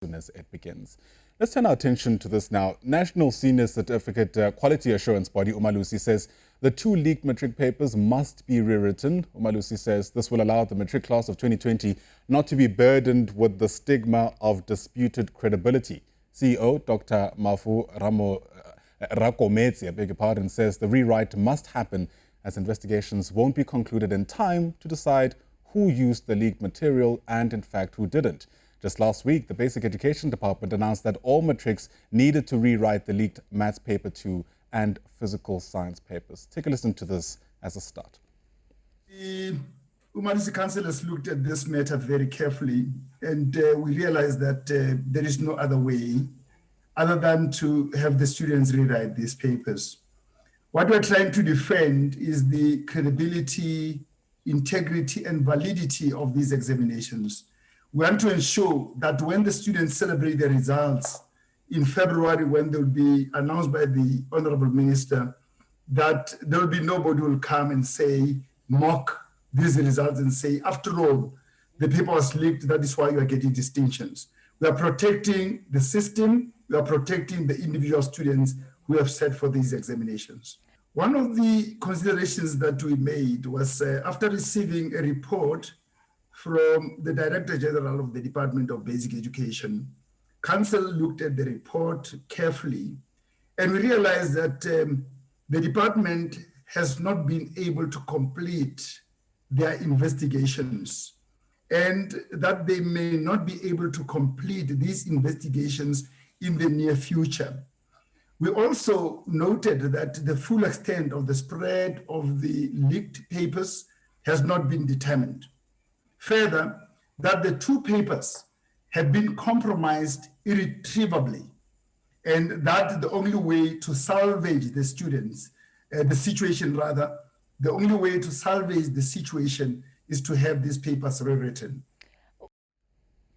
soon as it begins. Let's turn our attention to this now. National Senior Certificate Quality Assurance Body, uMalusi, says the two leaked matric papers must be rewritten. uMalusi says this will allow the matric class of 2020 not to be burdened with the stigma of disputed credibility. CEO Dr. Mafu Rakometse, I beg your pardon, says the rewrite must happen as investigations won't be concluded in time to decide who used the leaked material and, in fact, who didn't. Just last week, the Basic Education Department announced that all matrics needed to rewrite the leaked Maths Paper 2 and Physical Science papers. Take a listen to this as a start. The uMalusi Council has looked at this matter very carefully, and we realized that there is no other way other than to have the students rewrite these papers. What we're trying to defend is the credibility, integrity, and validity of these examinations. We want to ensure that when the students celebrate their results in February, when they'll be announced by the Honorable Minister, that there will be nobody who will come and say, mock these results and say, after all, the paper was leaked, that is why you are getting distinctions. We are protecting the system, we are protecting the individual students who have sat for these examinations. One of the considerations that we made was after receiving a report from the Director General of the Department of Basic Education, Council looked at the report carefully, and we realized that the department has not been able to complete their investigations, and that they may not be able to complete these investigations in the near future. We also noted that the full extent of the spread of the leaked papers has not been determined. Further, that the two papers have been compromised irretrievably, and that the only way to salvage the students, the only way to salvage the situation is to have these papers rewritten.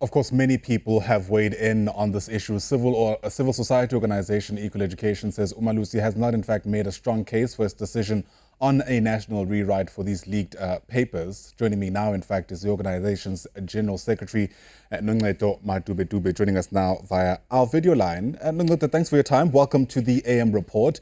Of course, many people have weighed in on this issue. A civil society organization, Equal Education, says uMalusi has not, in fact, made a strong case for its decision on a national rewrite for these leaked papers. Joining me now, in fact, is the organization's General Secretary, Noncedo Madube-dube, joining us now via our video line. Noncedo, thanks for your time. Welcome to the AM Report.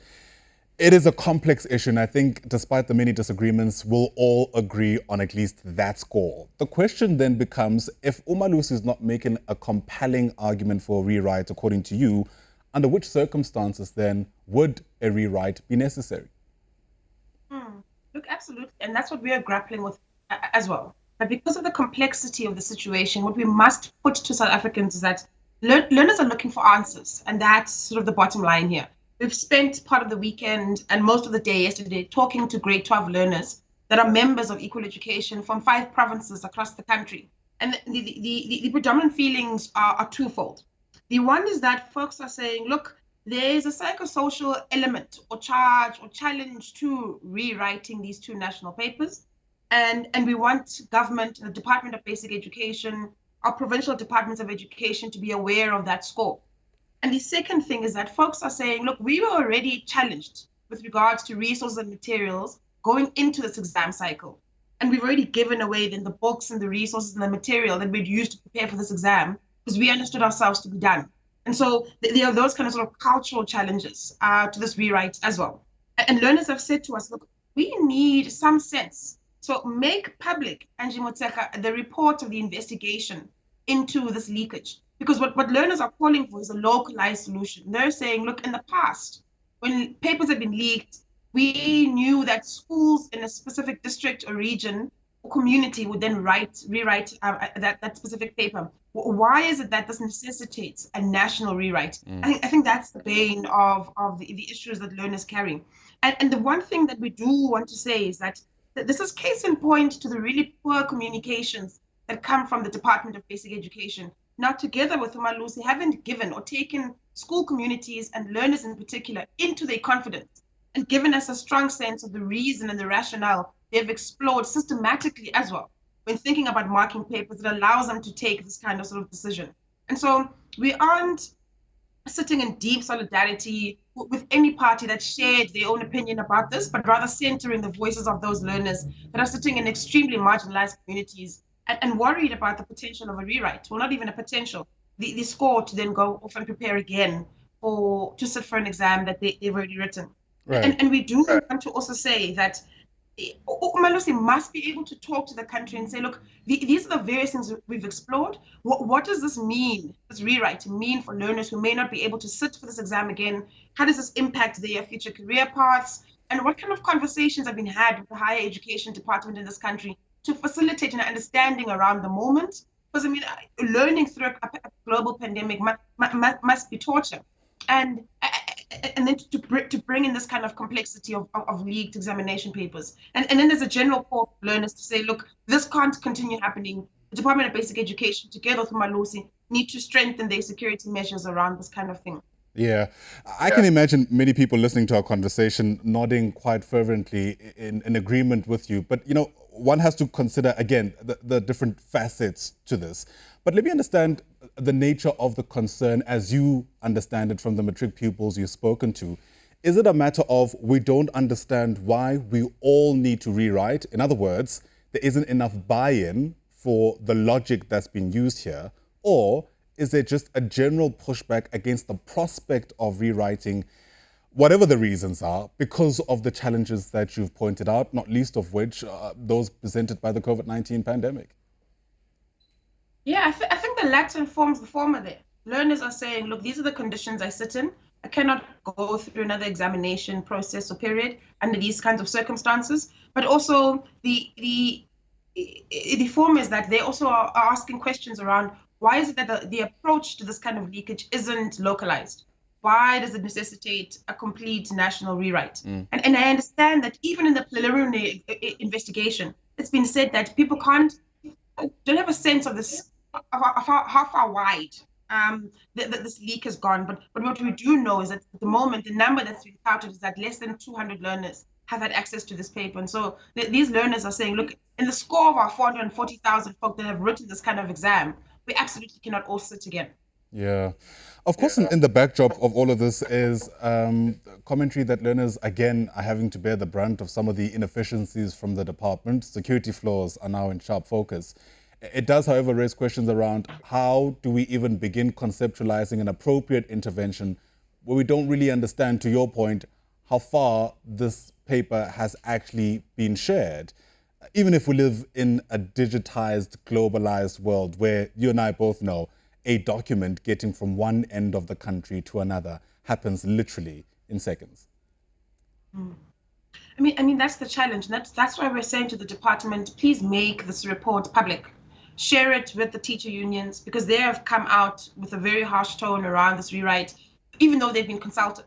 It is a complex issue, and I think despite the many disagreements, we'll all agree on at least that score. The question then becomes, if uMalusi is not making a compelling argument for a rewrite, according to you, under which circumstances then would a rewrite be necessary? Look, absolutely, and that's what we are grappling with as well. But because of the complexity of the situation, what we must put to South Africans is that learners are looking for answers, and that's sort of the bottom line here. We've spent part of the weekend and most of the day yesterday talking to grade 12 learners that are members of Equal Education from 5 provinces across the country. And the predominant feelings are twofold. The one is that folks are saying, look, there is a psychosocial element or charge or challenge to rewriting these two national papers. And we want government, the Department of Basic Education, our provincial departments of education to be aware of that scope. And the second thing is that folks are saying, look, we were already challenged with regards to resources and materials going into this exam cycle. And we've already given away then the books and the resources and the material that we'd used to prepare for this exam because we understood ourselves to be done. And so there are those kind of sort of cultural challenges to this rewrite as well. And learners have said to us, look, we need some sense. So make public, Angie Motshekga, the report of the investigation into this leakage. Because what learners are calling for is a localized solution. They're saying, look, in the past, when papers have been leaked, we knew that schools in a specific district or region or community would then rewrite that specific paper. Why is it that this necessitates a national rewrite? I think that's the bane of the issues that learners carry. And the one thing that we do want to say is that this is case in point to the really poor communications that come from the Department of Basic Education. Now, together with uMalusi, haven't given or taken school communities and learners in particular into their confidence and given us a strong sense of the reason and the rationale they've explored systematically as well when thinking about marking papers that allows them to take this kind of sort of decision. And so we aren't sitting in deep solidarity with any party that shared their own opinion about this, but rather centering the voices of those learners that are sitting in extremely marginalized communities and worried about the potential of a rewrite. Well, not even a potential. the score to then go off and prepare again to sit for an exam that they've already written. Right. And we do want to also say that uMalusi must be able to talk to the country and say, look, these are the various things we've explored. What does this mean, this rewrite mean for learners who may not be able to sit for this exam again? How does this impact their future career paths? And what kind of conversations have been had with the higher education department in this country to facilitate an understanding around the moment? Because, I mean, learning through a global pandemic must be torture. And then to bring in this kind of complexity of leaked examination papers. And then there's a general call for learners to say, look, this can't continue happening. The Department of Basic Education, together with uMalusi, need to strengthen their security measures around this kind of thing. Yeah, I can imagine many people listening to our conversation nodding quite fervently in agreement with you. But, you know, one has to consider, again, the different facets to this. But let me understand the nature of the concern as you understand it from the matric pupils you've spoken to. Is it a matter of we don't understand why we all need to rewrite? In other words, there isn't enough buy-in for the logic that's being used here? Or is there just a general pushback against the prospect of rewriting, whatever the reasons are, because of the challenges that you've pointed out, not least of which those presented by the COVID-19 pandemic? Yeah, I think the latter informs the former there. Learners are saying, look, these are the conditions I sit in. I cannot go through another examination process or period under these kinds of circumstances. But also the former is that they also are asking questions around why is it that the approach to this kind of leakage isn't localized? Why does it necessitate a complete national rewrite? And I understand that even in the preliminary investigation, it's been said that people don't have a sense of this, of how far wide this leak has gone. But what we do know is that at the moment, the number that's been touted is that less than 200 learners have had access to this paper. And so these learners are saying, look, in the score of our 440,000 folk that have written this kind of exam, we absolutely cannot all sit again. Yeah. Of course, in the backdrop of all of this is commentary that learners, again, are having to bear the brunt of some of the inefficiencies from the department. Security flaws are now in sharp focus. It does, however, raise questions around how do we even begin conceptualizing an appropriate intervention where we don't really understand, to your point, how far this paper has actually been shared. Even if we live in a digitized, globalized world where you and I both know a document getting from one end of the country to another happens literally in seconds. I mean that's the challenge. And that's why we're saying to the department, please make this report public. Share it with the teacher unions, because they have come out with a very harsh tone around this rewrite, even though they've been consulted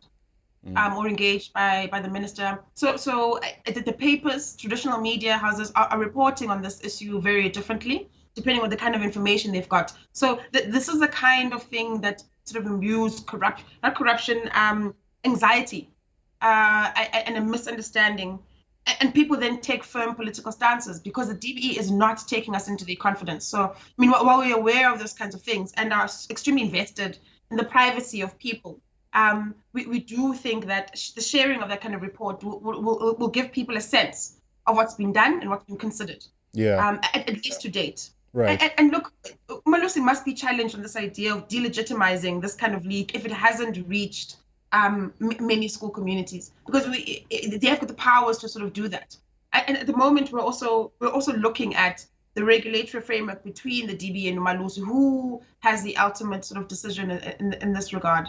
or engaged by the minister. So the papers, traditional media houses are reporting on this issue very differently, depending on the kind of information they've got. So this is the kind of thing that sort of imbues anxiety and a misunderstanding. And people then take firm political stances because the DBE is not taking us into their confidence. So, I mean, while we're aware of those kinds of things and are extremely invested in the privacy of people, we do think that the sharing of that kind of report will give people a sense of what's been done and what's been considered, at least to date. Right. And look, uMalusi must be challenged on this idea of delegitimizing this kind of leak if it hasn't reached many school communities, because they have got the powers to sort of do that. And at the moment, we're also looking at the regulatory framework between the DB and uMalusi, who has the ultimate sort of decision in this regard.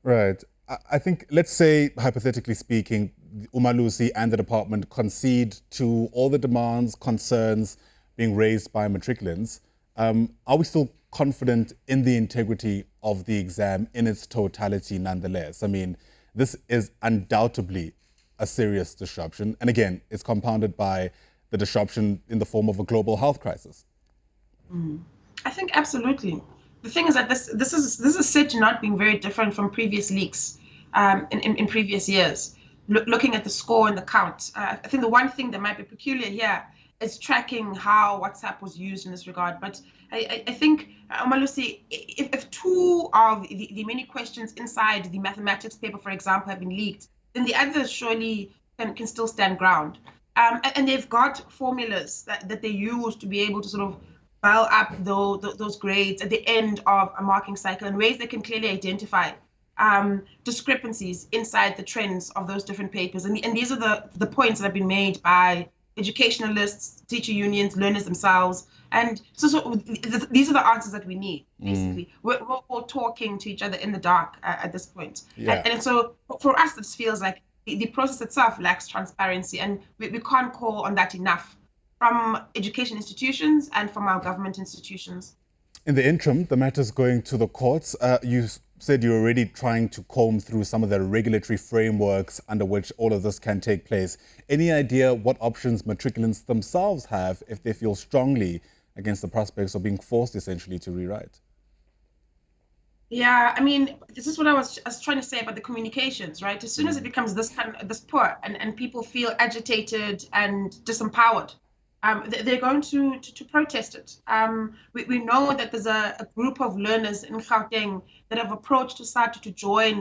Right. I think, let's say, hypothetically speaking, uMalusi and the department concede to all the demands, concerns being raised by matriculants. Are we still confident in the integrity of the exam in its totality nonetheless? I mean, this is undoubtedly a serious disruption. And again, it's compounded by the disruption in the form of a global health crisis. I think absolutely. The thing is that this is said to not being very different from previous leaks in previous years. Looking at the score and the count, I think the one thing that might be peculiar here is tracking how WhatsApp was used in this regard. But I think, uMalusi, if two of the many questions inside the mathematics paper, for example, have been leaked, then the others surely can still stand ground. And they've got formulas that they use to be able to sort of dial up those grades at the end of a marking cycle in ways that can clearly identify discrepancies inside the trends of those different papers. And these are the points that have been made by educationalists, teacher unions, learners themselves. And so these are the answers that we need, basically. We're all talking to each other in the dark at this point. Yeah. And so for us, this feels like the process itself lacks transparency, and we can't call on that enough from education institutions and from our government institutions. In the interim, the matter's going to the courts. You said you're already trying to comb through some of the regulatory frameworks under which all of this can take place. Any idea what options matriculants themselves have if they feel strongly against the prospects of being forced essentially to rewrite? Yeah, I mean, this is what I was trying to say about the communications, right? As soon as it becomes this poor and people feel agitated and disempowered, they're going to protest it. We know that there's a group of learners in Gauteng that have approached SADTU to join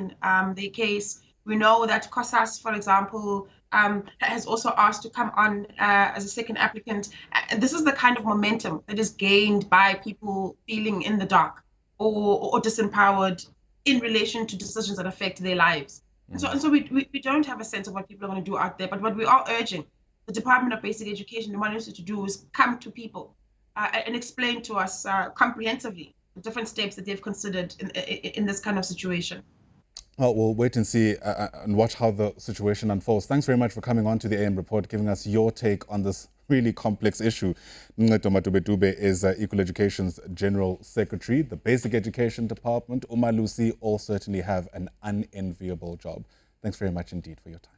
the case. We know that COSAS, for example, has also asked to come on as a second applicant. This is the kind of momentum that is gained by people feeling in the dark or disempowered in relation to decisions that affect their lives. And so we don't have a sense of what people are going to do out there, but what we are urging the Department of Basic Education, uMalusi, to do is come to people and explain to us comprehensively the different steps that they've considered in this kind of situation. Well, we'll wait and see and watch how the situation unfolds. Thanks very much for coming on to the AM Report, giving us your take on this really complex issue. Noncedo Madube-dube is Equal Education's General Secretary. The Basic Education Department, uMalusi, all certainly have an unenviable job. Thanks very much indeed for your time.